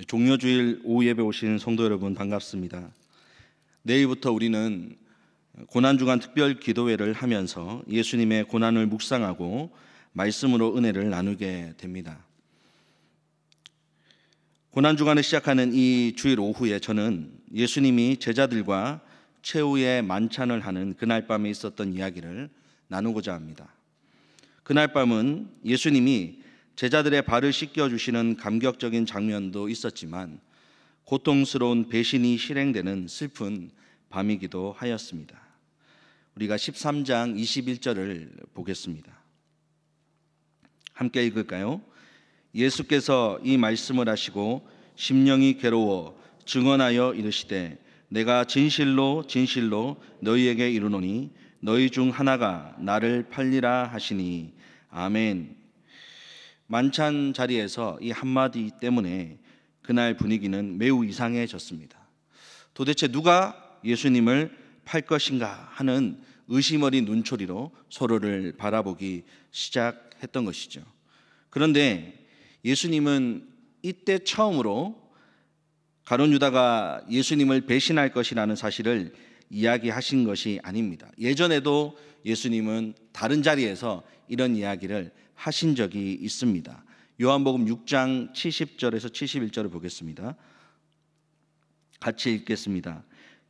종료주일 오후 예배 오신 성도 여러분 반갑습니다. 내일부터 우리는 고난주간 특별 기도회를 하면서 예수님의 고난을 묵상하고 말씀으로 은혜를 나누게 됩니다. 고난주간을 시작하는 이 주일 오후에 저는 예수님이 제자들과 최후의 만찬을 하는 그날 밤에 있었던 이야기를 나누고자 합니다. 그날 밤은 예수님이 제자들의 발을 씻겨주시는 감격적인 장면도 있었지만 고통스러운 배신이 실행되는 슬픈 밤이기도 하였습니다. 우리가 13장 21절을 보겠습니다. 함께 읽을까요? 예수께서 이 말씀을 하시고 심령이 괴로워 증언하여 이르시되 내가 진실로 진실로 너희에게 이르노니 너희 중 하나가 나를 팔리라 하시니 아멘. 만찬 자리에서 이 한마디 때문에 그날 분위기는 매우 이상해졌습니다. 도대체 누가 예수님을 팔 것인가 하는 의심 어린 눈초리로 서로를 바라보기 시작했던 것이죠. 그런데 예수님은 이때 처음으로 가룟 유다가 예수님을 배신할 것이라는 사실을 이야기하신 것이 아닙니다. 예전에도 예수님은 다른 자리에서 이런 이야기를 하신 적이 있습니다. 요한복음 6장 70절에서 71절을 보겠습니다. 같이 읽겠습니다.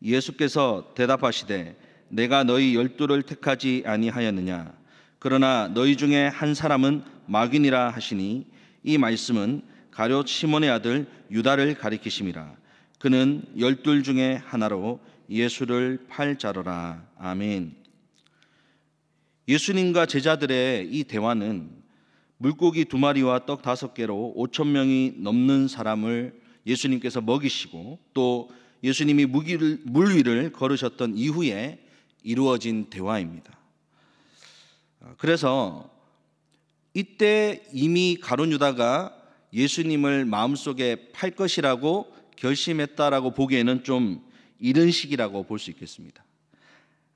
예수께서 대답하시되 내가 너희 12를 택하지 아니하였느냐? 그러나 너희 중에 한 사람은 마귀니라 하시니 이 말씀은 가룟 시몬의 아들 유다를 가리키심이라. 그는 12 중에 하나로 예수를 팔 자로라. 아멘. 예수님과 제자들의 이 대화는 물고기 2마리와 떡 5개로 5,000명이 넘는 사람을 예수님께서 먹이시고 또 예수님이 물 위를 걸으셨던 이후에 이루어진 대화입니다. 그래서 이때 이미 가룟 유다가 예수님을 마음속에 팔 것이라고 결심했다라고 보기에는 좀 이른 시기라고 볼 수 있겠습니다.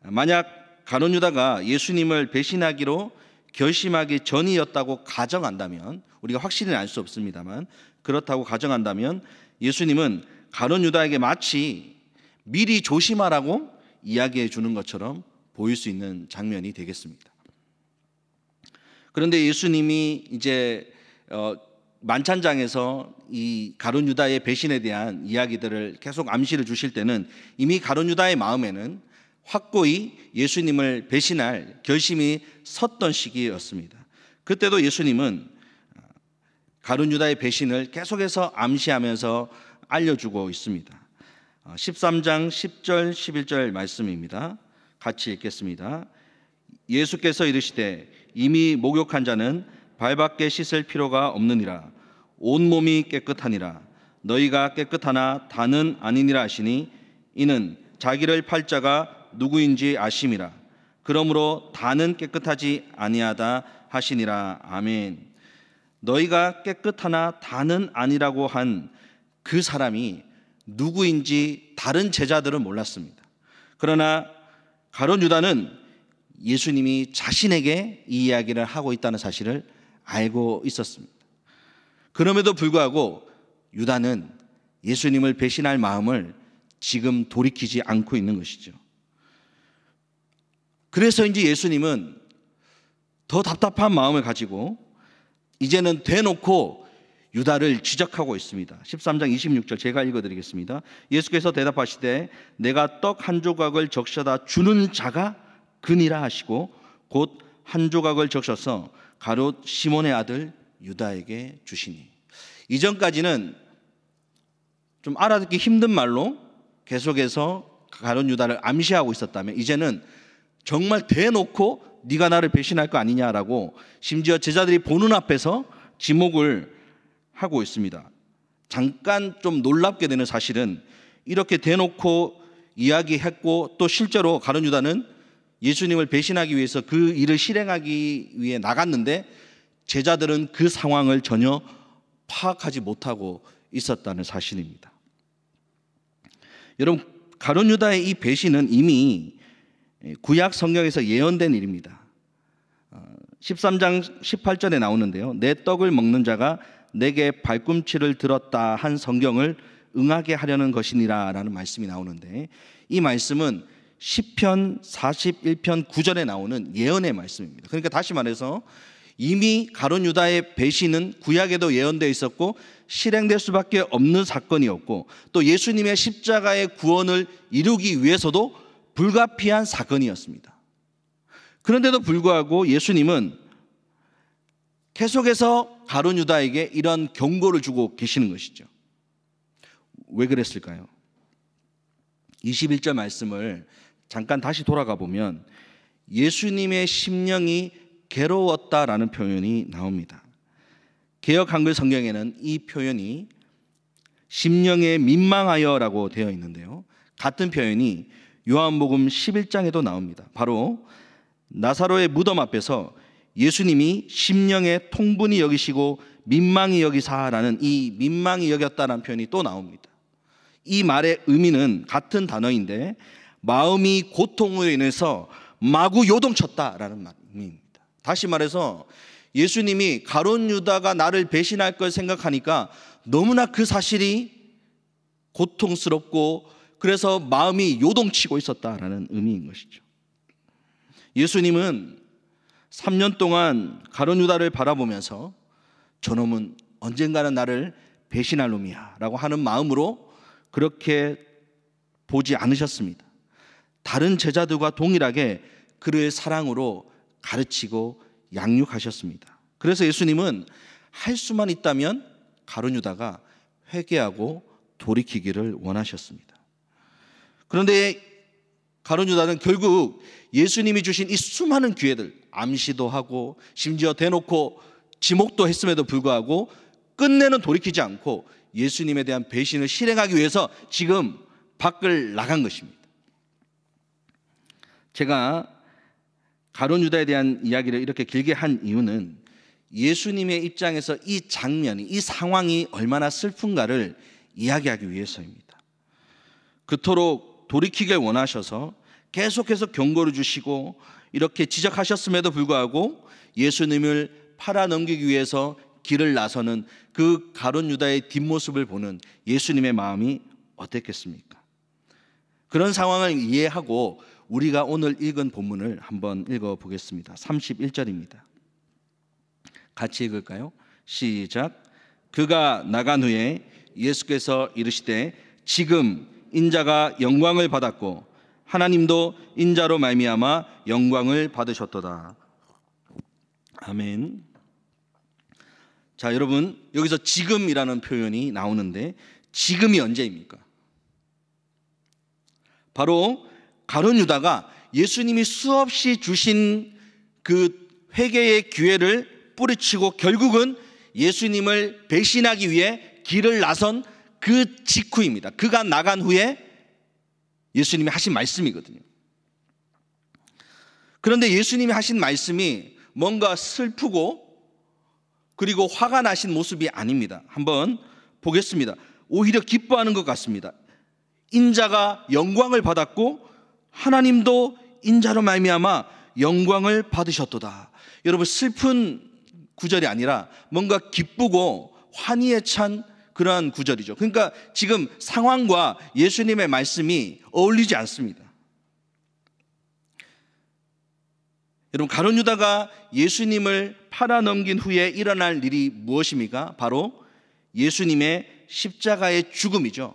만약 가룟 유다가 예수님을 배신하기로 결심하기 전이었다고 가정한다면, 우리가 확실히는 알 수 없습니다만 그렇다고 가정한다면 예수님은 가룟 유다에게 마치 미리 조심하라고 이야기해 주는 것처럼 보일 수 있는 장면이 되겠습니다. 그런데 예수님이 이제 만찬장에서 이 가룟 유다의 배신에 대한 이야기들을 계속 암시를 주실 때는 이미 가룟 유다의 마음에는 확고히 예수님을 배신할 결심이 섰던 시기였습니다. 그때도 예수님은 가룟 유다의 배신을 계속해서 암시하면서 알려주고 있습니다. 13장 10절 11절 말씀입니다. 같이 읽겠습니다. 예수께서 이르시되 이미 목욕한 자는 발밖에 씻을 필요가 없느니라. 온몸이 깨끗하니라. 너희가 깨끗하나 다는 아니니라 하시니 이는 자기를 팔 자가 누구인지 아심이라. 그러므로 다는 깨끗하지 아니하다 하시니라. 아멘. 너희가 깨끗하나 다는 아니라고 한 그 사람이 누구인지 다른 제자들은 몰랐습니다. 그러나 가룟 유다는 예수님이 자신에게 이 이야기를 하고 있다는 사실을 알고 있었습니다. 그럼에도 불구하고 유다는 예수님을 배신할 마음을 지금 돌이키지 않고 있는 것이죠. 그래서인지 예수님은 더 답답한 마음을 가지고 이제는 대놓고 유다를 지적하고 있습니다. 13장 26절 제가 읽어드리겠습니다. 예수께서 대답하시되 내가 떡 한 조각을 적셔다 주는 자가 그니라 하시고 곧 한 조각을 적셔서 가룟 시몬의 아들 유다에게 주시니. 이전까지는 좀 알아듣기 힘든 말로 계속해서 가룟 유다를 암시하고 있었다면 이제는 정말 대놓고 네가 나를 배신할 거 아니냐라고 심지어 제자들이 보는 앞에서 지목을 하고 있습니다. 잠깐 좀 놀랍게 되는 사실은 이렇게 대놓고 이야기했고 또 실제로 가룟 유다는 예수님을 배신하기 위해서 그 일을 실행하기 위해 나갔는데 제자들은 그 상황을 전혀 파악하지 못하고 있었다는 사실입니다. 여러분, 가룟 유다의 이 배신은 이미 구약 성경에서 예언된 일입니다. 13장 18절에 나오는데요. 내 떡을 먹는 자가 내게 발꿈치를 들었다 한 성경을 응하게 하려는 것이니라 라는 말씀이 나오는데, 이 말씀은 시편 41편 9절에 나오는 예언의 말씀입니다. 그러니까 다시 말해서 이미 가룟 유다의 배신은 구약에도 예언되어 있었고 실행될 수밖에 없는 사건이었고, 또 예수님의 십자가의 구원을 이루기 위해서도 불가피한 사건이었습니다. 그런데도 불구하고 예수님은 계속해서 가룟 유다에게 이런 경고를 주고 계시는 것이죠. 왜 그랬을까요? 21절 말씀을 잠깐 다시 돌아가 보면 예수님의 심령이 괴로웠다라는 표현이 나옵니다. 개역 한글 성경에는 이 표현이 심령에 민망하여라고 되어 있는데요, 같은 표현이 요한복음 11장에도 나옵니다. 바로 나사로의 무덤 앞에서 예수님이 심령에 통분히 여기시고 민망히 여기사라는 이 민망히 여겼다는 표현이 또 나옵니다. 이 말의 의미는 같은 단어인데 마음이 고통으로 인해서 마구 요동쳤다라는 의미입니다. 다시 말해서 예수님이 가룟 유다가 나를 배신할 걸 생각하니까 너무나 그 사실이 고통스럽고 그래서 마음이 요동치고 있었다라는 의미인 것이죠. 예수님은 3년 동안 가룟 유다를 바라보면서 저놈은 언젠가는 나를 배신할 놈이야 라고 하는 마음으로 그렇게 보지 않으셨습니다. 다른 제자들과 동일하게 그를 사랑으로 가르치고 양육하셨습니다. 그래서 예수님은 할 수만 있다면 가룟 유다가 회개하고 돌이키기를 원하셨습니다. 그런데 가룟 유다는 결국 예수님이 주신 이 수많은 기회들, 암시도 하고 심지어 대놓고 지목도 했음에도 불구하고 끝내는 돌이키지 않고 예수님에 대한 배신을 실행하기 위해서 지금 밖을 나간 것입니다. 제가 가룟 유다에 대한 이야기를 이렇게 길게 한 이유는 예수님의 입장에서 이 장면이, 이 상황이 얼마나 슬픈가를 이야기하기 위해서입니다. 그토록 돌이키길 원하셔서 계속해서 경고를 주시고 이렇게 지적하셨음에도 불구하고 예수님을 팔아넘기기 위해서 길을 나서는 그 가룟 유다의 뒷모습을 보는 예수님의 마음이 어땠겠습니까? 그런 상황을 이해하고 우리가 오늘 읽은 본문을 한번 읽어보겠습니다. 31절입니다. 같이 읽을까요? 시작. 그가 나간 후에 예수께서 이르시되 지금 인자가 영광을 받았고 하나님도 인자로 말미암아 영광을 받으셨도다. 아멘. 자, 여러분, 여기서 지금이라는 표현이 나오는데 지금이 언제입니까? 바로 가룟 유다가 예수님이 수없이 주신 그 회개의 기회를 뿌리치고 결국은 예수님을 배신하기 위해 길을 나선 그 직후입니다. 그가 나간 후에 예수님이 하신 말씀이거든요. 그런데 예수님이 하신 말씀이 뭔가 슬프고 그리고 화가 나신 모습이 아닙니다. 한번 보겠습니다. 오히려 기뻐하는 것 같습니다. 인자가 영광을 받았고 하나님도 인자로 말미암아 영광을 받으셨도다. 여러분, 슬픈 구절이 아니라 뭔가 기쁘고 환희에 찬 그러한 구절이죠. 그러니까 지금 상황과 예수님의 말씀이 어울리지 않습니다. 여러분, 가룟 유다가 예수님을 팔아넘긴 후에 일어날 일이 무엇입니까? 바로 예수님의 십자가의 죽음이죠.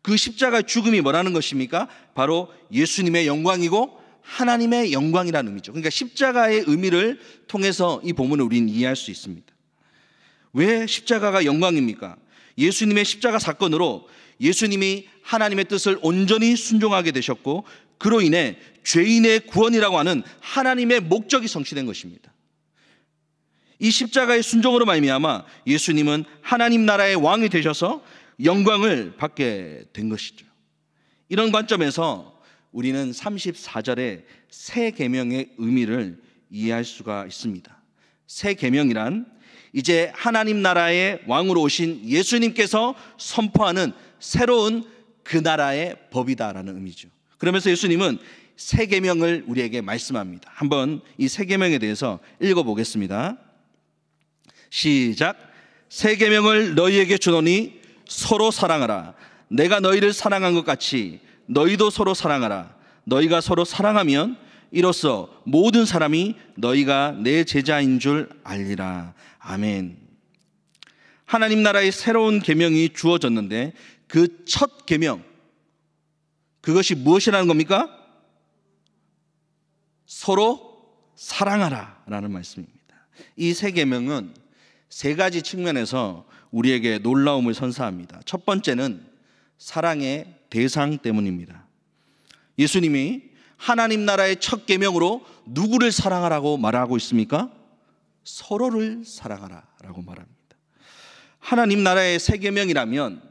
그 십자가의 죽음이 뭐라는 것입니까? 바로 예수님의 영광이고 하나님의 영광이라는 의미죠. 그러니까 십자가의 의미를 통해서 이 본문을 우리는 이해할 수 있습니다. 왜 십자가가 영광입니까? 예수님의 십자가 사건으로 예수님이 하나님의 뜻을 온전히 순종하게 되셨고 그로 인해 죄인의 구원이라고 하는 하나님의 목적이 성취된 것입니다. 이 십자가의 순종으로 말미암아 예수님은 하나님 나라의 왕이 되셔서 영광을 받게 된 것이죠. 이런 관점에서 우리는 34절의 새 계명의 의미를 이해할 수가 있습니다. 새 계명이란 이제 하나님 나라의 왕으로 오신 예수님께서 선포하는 새로운 그 나라의 법이다라는 의미죠. 그러면서 예수님은 새 계명을 우리에게 말씀합니다. 한번 이 새 계명에 대해서 읽어보겠습니다. 시작. 새 계명을 너희에게 주노니 서로 사랑하라. 내가 너희를 사랑한 것 같이 너희도 서로 사랑하라. 너희가 서로 사랑하면 이로써 모든 사람이 너희가 내 제자인 줄 알리라. 아멘. 하나님 나라의 새로운 계명이 주어졌는데 그 첫 계명, 그것이 무엇이라는 겁니까? 서로 사랑하라 라는 말씀입니다. 이 새 계명은 세 가지 측면에서 우리에게 놀라움을 선사합니다. 첫 번째는 사랑의 대상 때문입니다. 예수님이 하나님 나라의 첫 계명으로 누구를 사랑하라고 말하고 있습니까? 서로를 사랑하라 라고 말합니다. 하나님 나라의 새 계명이라면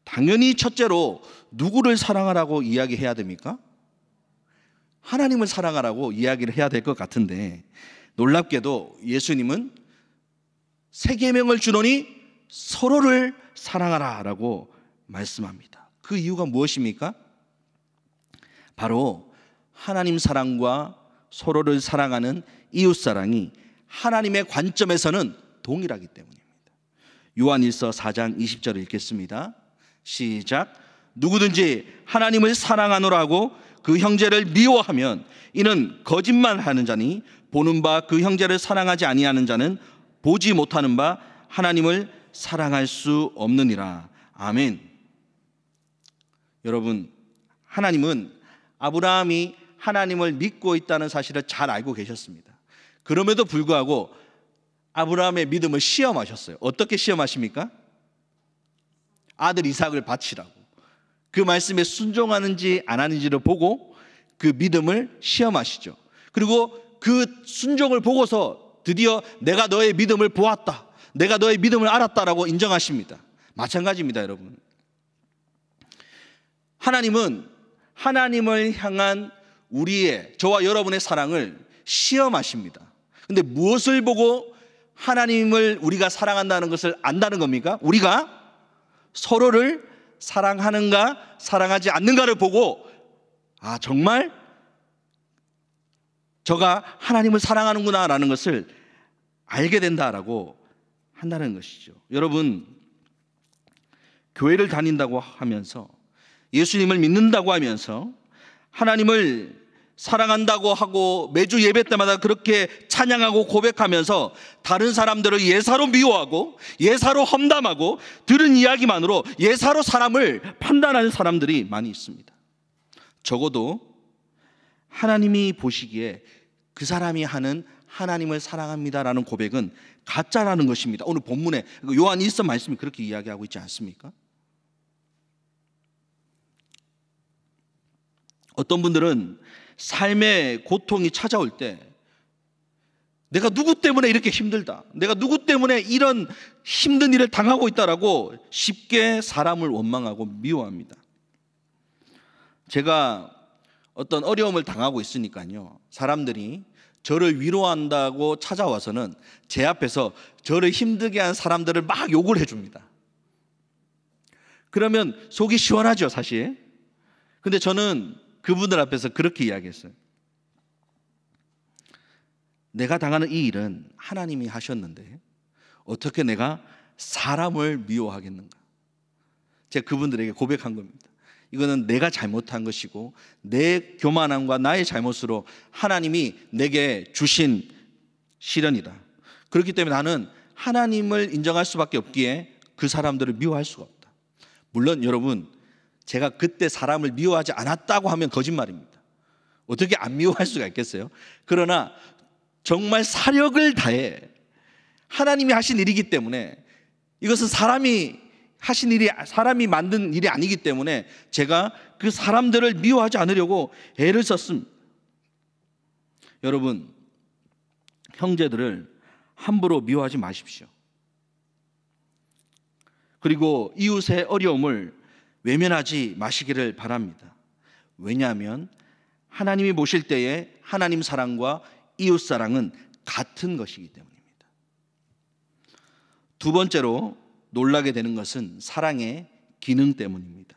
당연히 첫째로 누구를 사랑하라고 이야기해야 됩니까? 하나님을 사랑하라고 이야기를 해야 될 것 같은데, 놀랍게도 예수님은 새 계명을 주노니 서로를 사랑하라 라고 말씀합니다. 그 이유가 무엇입니까? 바로 하나님 사랑과 서로를 사랑하는 이웃 사랑이 하나님의 관점에서는 동일하기 때문입니다. 요한일서 4장 20절을 읽겠습니다. 시작. 누구든지 하나님을 사랑하노라 하고 그 형제를 미워하면 이는 거짓말하는 자니 보는 바 그 형제를 사랑하지 아니하는 자는 보지 못하는 바 하나님을 사랑할 수 없느니라. 아멘. 여러분, 하나님은 아브라함이 하나님을 믿고 있다는 사실을 잘 알고 계셨습니다. 그럼에도 불구하고 아브라함의 믿음을 시험하셨어요. 어떻게 시험하십니까? 아들 이삭을 바치라고. 그 말씀에 순종하는지 안 하는지를 보고 그 믿음을 시험하시죠. 그리고 그 순종을 보고서 드디어 내가 너의 믿음을 보았다, 내가 너의 믿음을 알았다라고 인정하십니다. 마찬가지입니다, 여러분. 하나님은 하나님을 향한 저와 여러분의 사랑을 시험하십니다. 근데 무엇을 보고 하나님을 우리가 사랑한다는 것을 안다는 겁니까? 우리가 서로를 사랑하는가 사랑하지 않는가를 보고, 아, 정말 저가 하나님을 사랑하는구나 라는 것을 알게 된다라고 한다는 것이죠. 여러분, 교회를 다닌다고 하면서, 예수님을 믿는다고 하면서, 하나님을 사랑한다고 하고 매주 예배 때마다 그렇게 찬양하고 고백하면서 다른 사람들을 예사로 미워하고 예사로 험담하고 들은 이야기만으로 예사로 사람을 판단하는 사람들이 많이 있습니다. 적어도 하나님이 보시기에 그 사람이 하는 하나님을 사랑합니다라는 고백은 가짜라는 것입니다. 오늘 본문에 요한 1서 말씀이 그렇게 이야기하고 있지 않습니까? 어떤 분들은 삶의 고통이 찾아올 때 내가 누구 때문에 이렇게 힘들다, 내가 누구 때문에 이런 힘든 일을 당하고 있다라고 쉽게 사람을 원망하고 미워합니다. 제가 어떤 어려움을 당하고 있으니까요, 사람들이 저를 위로한다고 찾아와서는 제 앞에서 저를 힘들게 한 사람들을 막 욕을 해줍니다. 그러면 속이 시원하죠, 사실. 근데 저는 그분들 앞에서 그렇게 이야기했어요. 내가 당하는 이 일은 하나님이 하셨는데 어떻게 내가 사람을 미워하겠는가? 제가 그분들에게 고백한 겁니다. 이거는 내가 잘못한 것이고 내 교만함과 나의 잘못으로 하나님이 내게 주신 시련이다. 그렇기 때문에 나는 하나님을 인정할 수밖에 없기에 그 사람들을 미워할 수가 없다. 물론 여러분, 제가 그때 사람을 미워하지 않았다고 하면 거짓말입니다. 어떻게 안 미워할 수가 있겠어요? 그러나 정말 사력을 다해 하나님이 하신 일이기 때문에, 이것은 사람이 하신 일이, 사람이 만든 일이 아니기 때문에 제가 그 사람들을 미워하지 않으려고 애를 썼습니다. 여러분, 형제들을 함부로 미워하지 마십시오. 그리고 이웃의 어려움을 외면하지 마시기를 바랍니다. 왜냐하면 하나님이 보실 때에 하나님 사랑과 이웃 사랑은 같은 것이기 때문입니다. 두 번째로 놀라게 되는 것은 사랑의 기능 때문입니다.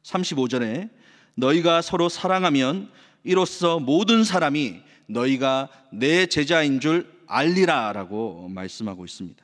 35절에 너희가 서로 사랑하면 이로써 모든 사람이 너희가 내 제자인 줄 알리라 라고 말씀하고 있습니다.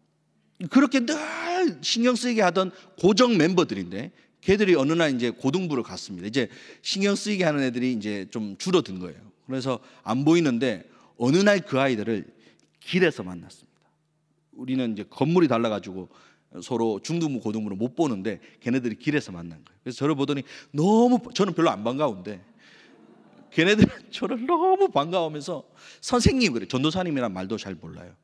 그렇게 늘 신경 쓰이게 하던 고정 멤버들인데 걔들이 어느 날 이제 고등부를 갔습니다. 이제 신경 쓰이게 하는 애들이 이제 좀 줄어든 거예요. 그래서 안 보이는데 어느 날 그 아이들을 길에서 만났습니다. 우리는 이제 건물이 달라가지고 서로 중등부 고등부를 못 보는데 걔네들이 길에서 만난 거예요. 그래서 저를 보더니 너무, 저는 별로 안 반가운데 걔네들은 저를 너무 반가워하면서 선생님, 그래, 전도사님이란 말도 잘 몰라요.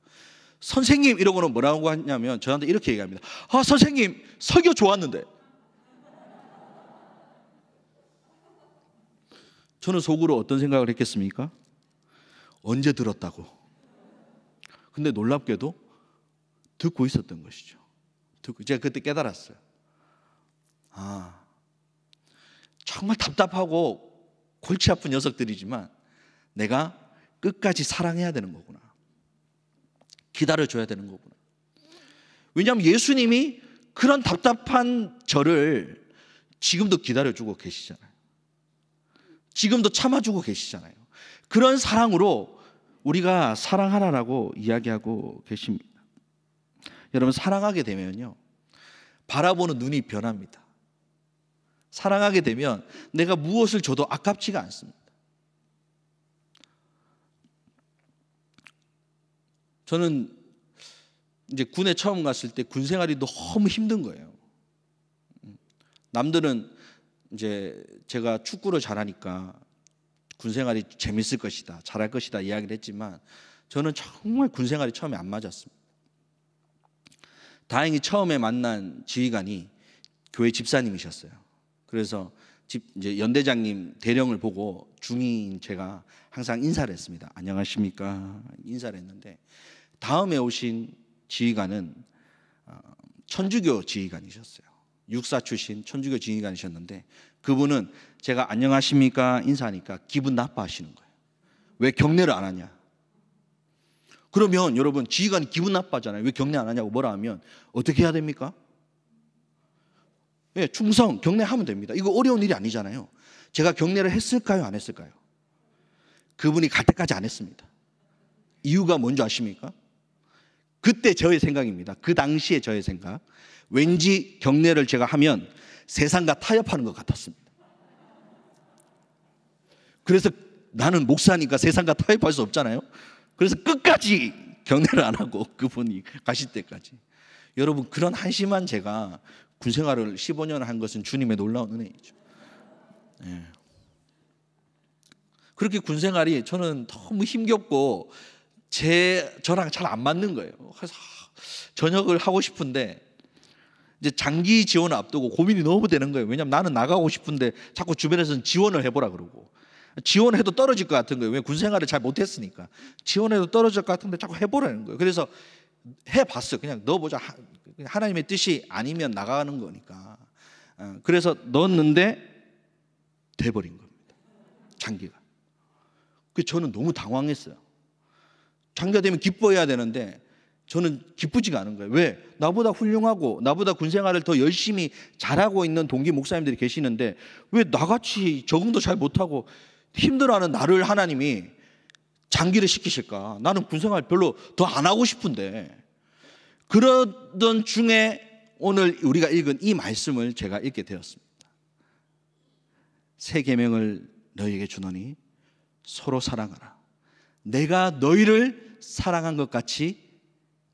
선생님 이러고는 뭐라고 하냐면 저한테 이렇게 얘기합니다. 아, 선생님 설교 좋았는데. 저는 속으로 어떤 생각을 했겠습니까? 언제 들었다고. 근데 놀랍게도 듣고 있었던 것이죠. 제가 그때 깨달았어요. 아, 정말 답답하고 골치 아픈 녀석들이지만 내가 끝까지 사랑해야 되는 거구나. 기다려줘야 되는 거구나. 왜냐하면 예수님이 그런 답답한 저를 지금도 기다려주고 계시잖아요. 지금도 참아주고 계시잖아요. 그런 사랑으로 우리가 사랑하라라고 이야기하고 계십니다. 여러분, 사랑하게 되면요, 바라보는 눈이 변합니다. 사랑하게 되면 내가 무엇을 줘도 아깝지가 않습니다. 저는 이제 군에 처음 갔을 때 군 생활이 너무 힘든 거예요. 남들은 이제 제가 축구를 잘하니까 군 생활이 재밌을 것이다, 잘할 것이다 이야기를 했지만 저는 정말 군 생활이 처음에 안 맞았습니다. 다행히 처음에 만난 지휘관이 교회 집사님이셨어요. 그래서 이제 연대장님 대령을 보고 중위인 제가 항상 인사를 했습니다. 안녕하십니까 인사를 했는데, 다음에 오신 지휘관은 천주교 지휘관이셨어요. 육사 출신 천주교 지휘관이셨는데 그분은 제가 안녕하십니까 인사하니까 기분 나빠하시는 거예요. 왜 경례를 안 하냐. 그러면 여러분, 지휘관이 기분 나빠하잖아요. 왜 경례 안 하냐고 뭐라 하면 어떻게 해야 됩니까? 예, 충성, 경례하면 됩니다. 이거 어려운 일이 아니잖아요. 제가 경례를 했을까요, 안 했을까요? 그분이 갈 때까지 안 했습니다. 이유가 뭔지 아십니까? 그때 저의 생각입니다. 그 당시에 저의 생각. 왠지 경례를 제가 하면 세상과 타협하는 것 같았습니다. 그래서 나는 목사니까 세상과 타협할 수 없잖아요. 그래서 끝까지 경례를 안 하고 그분이 가실 때까지. 여러분, 그런 한심한 제가 군생활을 15년 한 것은 주님의 놀라운 은혜이죠. 예. 그렇게 군생활이 저는 너무 힘겹고 저랑 잘 안 맞는 거예요. 그래서 전역을 하고 싶은데 이제 장기 지원을 앞두고 고민이 너무 되는 거예요. 왜냐하면 나는 나가고 싶은데 자꾸 주변에서는 지원을 해보라 그러고, 지원해도 떨어질 것 같은 거예요. 왜 군생활을 잘 못했으니까. 지원해도 떨어질 것 같은데 자꾸 해보라는 거예요. 그래서 해봤어요. 그냥 넣어보자. 하나님의 뜻이 아니면 나가는 거니까. 그래서 넣었는데 돼버린 겁니다. 장기가. 저는 너무 당황했어요. 장기가 되면 기뻐해야 되는데 저는 기쁘지가 않은 거예요. 왜? 나보다 훌륭하고 나보다 군생활을 더 열심히 잘하고 있는 동기 목사님들이 계시는데 왜 나같이 적응도 잘 못하고 힘들어하는 나를 하나님이 장기를 시키실까? 나는 군생활 별로 더 안 하고 싶은데. 그러던 중에 오늘 우리가 읽은 이 말씀을 제가 읽게 되었습니다. 새 계명을 너희에게 주노니 서로 사랑하라. 내가 너희를 사랑한 것 같이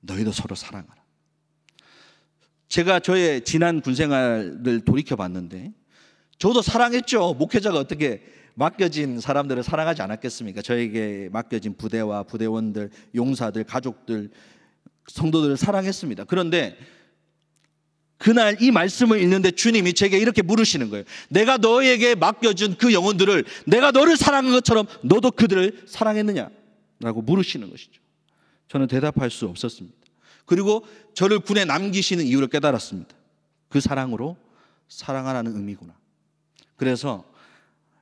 너희도 서로 사랑하라. 제가 저의 지난 군생활을 돌이켜봤는데 저도 사랑했죠. 목회자가 어떻게 맡겨진 사람들을 사랑하지 않았겠습니까? 저에게 맡겨진 부대와 부대원들, 용사들, 가족들, 성도들을 사랑했습니다. 그런데 그날 이 말씀을 읽는데 주님이 제게 이렇게 물으시는 거예요. 내가 너에게 맡겨준 그 영혼들을 내가 너를 사랑한 것처럼 너도 그들을 사랑했느냐? 라고 물으시는 것이죠. 저는 대답할 수 없었습니다. 그리고 저를 군에 남기시는 이유를 깨달았습니다. 그 사랑으로 사랑하라는 의미구나. 그래서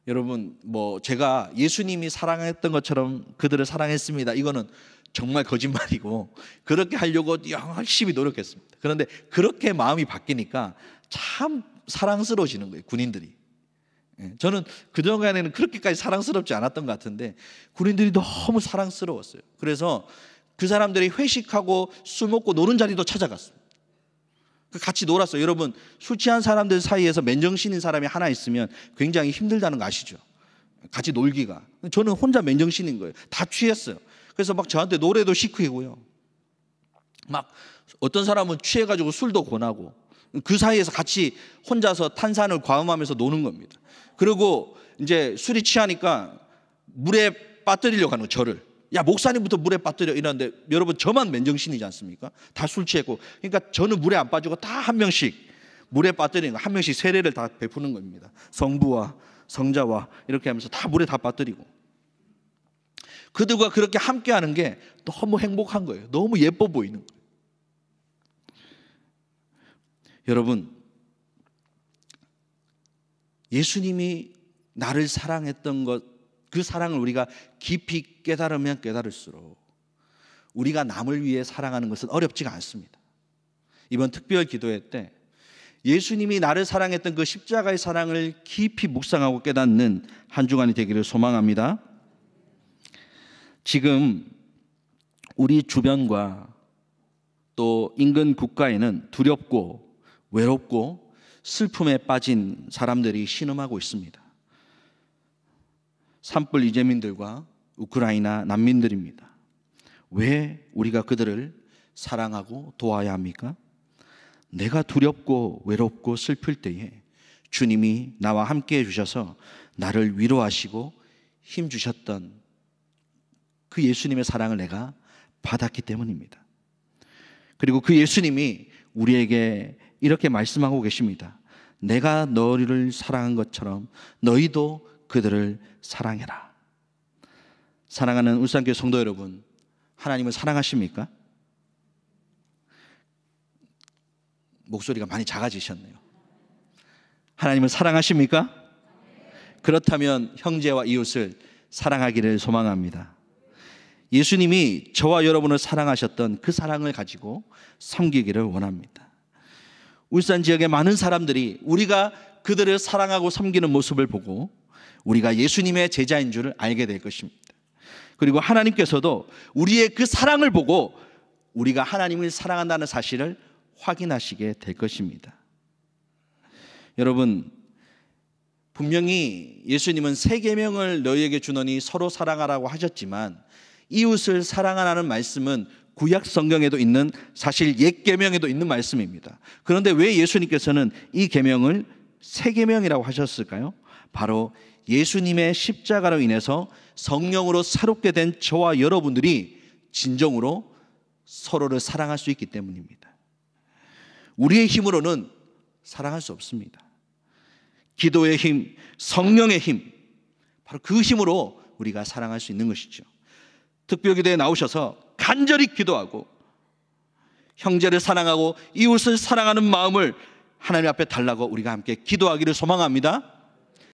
여러분, 제가 예수님이 사랑했던 것처럼 그들을 사랑했습니다. 이거는 정말 거짓말이고 그렇게 하려고 열심히 노력했습니다. 그런데 그렇게 마음이 바뀌니까 참 사랑스러워지는 거예요, 군인들이. 저는 그동안에는 그렇게까지 사랑스럽지 않았던 것 같은데 군인들이 너무 사랑스러웠어요. 그래서 그 사람들이 회식하고 술 먹고 노는 자리도 찾아갔어요. 같이 놀았어요. 여러분, 술 취한 사람들 사이에서 맨정신인 사람이 하나 있으면 굉장히 힘들다는 거 아시죠? 같이 놀기가. 저는 혼자 맨정신인 거예요. 다 취했어요. 그래서 막 저한테 노래도 시키고요. 막 어떤 사람은 취해가지고 술도 권하고, 그 사이에서 같이 혼자서 탄산을 과음하면서 노는 겁니다. 그리고 이제 술이 취하니까 물에 빠뜨리려고 하는 거예요, 저를. 야, 목사님부터 물에 빠뜨려 이러는데, 여러분 저만 맨정신이지 않습니까? 다 술 취했고. 그러니까 저는 물에 안 빠지고 다 한 명씩 물에 빠뜨리는 거, 한 명씩 세례를 다 베푸는 겁니다. 성부와 성자와 이렇게 하면서 다 물에 다 빠뜨리고. 그들과 그렇게 함께하는 게 너무 행복한 거예요. 너무 예뻐 보이는 거예요. 여러분, 예수님이 나를 사랑했던 것, 그 사랑을 우리가 깊이 깨달으면 깨달을수록 우리가 남을 위해 사랑하는 것은 어렵지가 않습니다. 이번 특별 기도회 때 예수님이 나를 사랑했던 그 십자가의 사랑을 깊이 묵상하고 깨닫는 한 주간이 되기를 소망합니다. 지금 우리 주변과 또 인근 국가에는 두렵고 외롭고 슬픔에 빠진 사람들이 신음하고 있습니다. 산불 이재민들과 우크라이나 난민들입니다. 왜 우리가 그들을 사랑하고 도와야 합니까? 내가 두렵고 외롭고 슬플 때에 주님이 나와 함께 해주셔서 나를 위로하시고 힘주셨던 그 예수님의 사랑을 내가 받았기 때문입니다. 그리고 그 예수님이 우리에게 이렇게 말씀하고 계십니다. 내가 너희를 사랑한 것처럼 너희도 그들을 사랑해라. 사랑하는 울산교회 성도 여러분, 하나님을 사랑하십니까? 목소리가 많이 작아지셨네요. 하나님을 사랑하십니까? 그렇다면 형제와 이웃을 사랑하기를 소망합니다. 예수님이 저와 여러분을 사랑하셨던 그 사랑을 가지고 섬기기를 원합니다. 울산 지역의 많은 사람들이 우리가 그들을 사랑하고 섬기는 모습을 보고 우리가 예수님의 제자인 줄을 알게 될 것입니다. 그리고 하나님께서도 우리의 그 사랑을 보고 우리가 하나님을 사랑한다는 사실을 확인하시게 될 것입니다. 여러분, 분명히 예수님은 새 계명을 너희에게 주노니 서로 사랑하라고 하셨지만 이웃을 사랑하라는 말씀은 구약 성경에도 있는, 사실 옛 계명에도 있는 말씀입니다. 그런데 왜 예수님께서는 이 계명을 새 계명이라고 하셨을까요? 바로 예수님의 십자가로 인해서 성령으로 새롭게 된 저와 여러분들이 진정으로 서로를 사랑할 수 있기 때문입니다. 우리의 힘으로는 사랑할 수 없습니다. 기도의 힘, 성령의 힘, 바로 그 힘으로 우리가 사랑할 수 있는 것이죠. 특별기도에 나오셔서 간절히 기도하고 형제를 사랑하고 이웃을 사랑하는 마음을 하나님 앞에 달라고 우리가 함께 기도하기를 소망합니다.